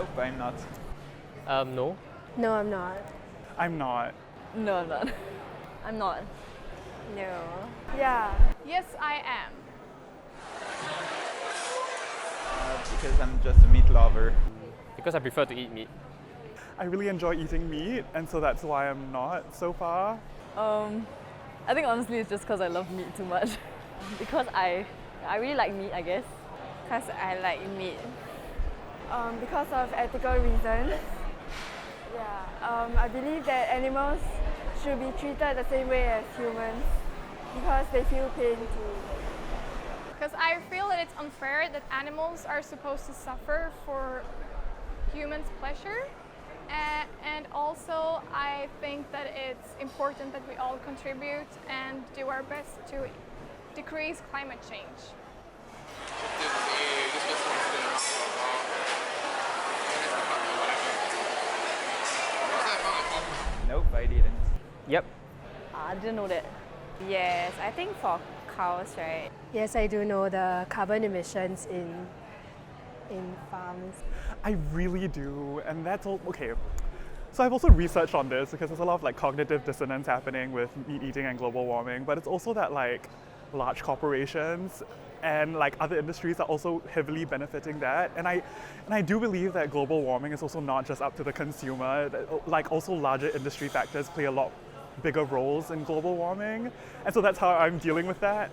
Nope, I'm not. No. No, I'm not. I'm not. No, I'm not. I'm not. No. Yeah. Yes, I am. Because I'm just a meat lover. Because I prefer to eat meat. I really enjoy eating meat, and so that's why I'm not so far. I think honestly it's just because I love meat too much. Because I really like meat, I guess. Because I like meat. Because of ethical reasons. Yeah. I believe that animals should be treated the same way as humans because they feel pain too. Because I feel that it's unfair that animals are supposed to suffer for humans' pleasure. And also, I think that it's important that we all contribute and do our best to decrease climate change. Nope, I didn't. Yep. I didn't know that. Yes, I think for cows, right? Yes, I do know the carbon emissions in farms. I really do, and that's all. Okay, so I've also researched on this because there's a lot of like cognitive dissonance happening with meat eating and global warming, but it's also that like large corporations and like other industries are also heavily benefiting that, and I do believe that global warming is also not just up to the consumer. Like also larger industry factors play a lot bigger roles in global warming, and so that's how I'm dealing with that.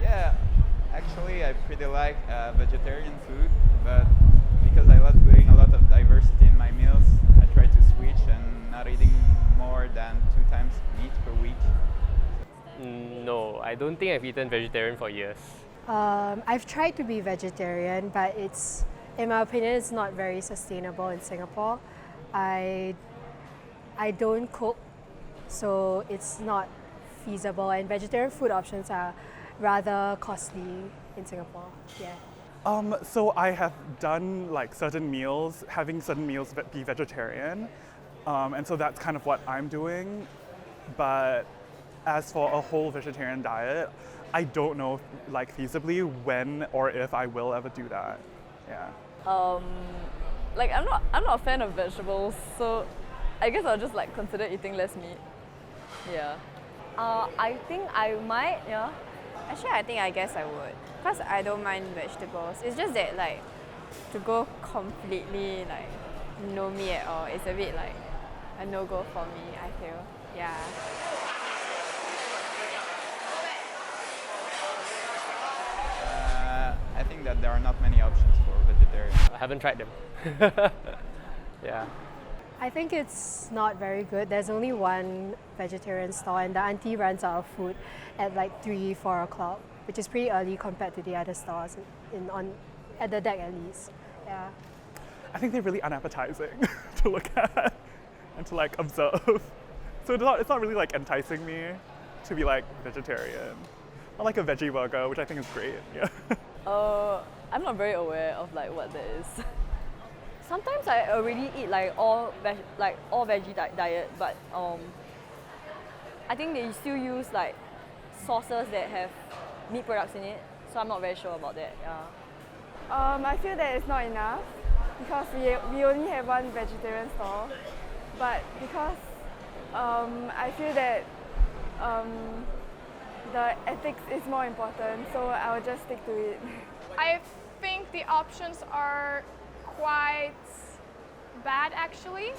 Yeah, actually I pretty like vegetarian food, but because I love putting a lot of diversity in my meals, I try to switch and not eating more than 2 times meat per week. No, I don't think I've eaten vegetarian for years. I've tried to be vegetarian, but in my opinion, it's not very sustainable in Singapore. I don't cook, so it's not feasible, and vegetarian food options are rather costly in Singapore. Yeah. So I have done like certain meals, having certain meals be vegetarian, and so that's kind of what I'm doing. But as for a whole vegetarian diet, I don't know, like feasibly, when or if I will ever do that. Yeah. Like I'm not a fan of vegetables, so I guess I'll just like consider eating less meat. Yeah. I think I might, yeah. Actually, I guess I would, because I don't mind vegetables. It's just that like to go completely like no meat at all, it's a bit like a no-go for me, I feel. Yeah. I think that there are not many options for vegetarians. I haven't tried them. Yeah. I think it's not very good. There's only one vegetarian stall, and the auntie runs out of food at like 3-4 o'clock, which is pretty early compared to the other stores at the deck at least. Yeah. I think they're really unappetizing to look at and to like observe. So it's not really like enticing me to be like vegetarian. I like a veggie burger, which I think is great. Yeah. I'm not very aware of like what that is. Sometimes I already eat like all veggie diet, but I think they still use like sauces that have meat products in it, so I'm not very sure about that. Yeah. I feel that it's not enough because we only have one vegetarian stall, but because I feel that the ethics is more important, so I will just stick to it. I think the options are quite bad actually,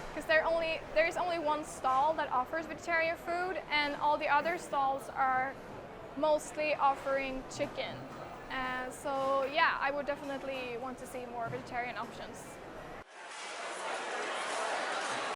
because there is only one stall that offers vegetarian food, and all the other stalls are mostly offering chicken. So yeah, I would definitely want to see more vegetarian options.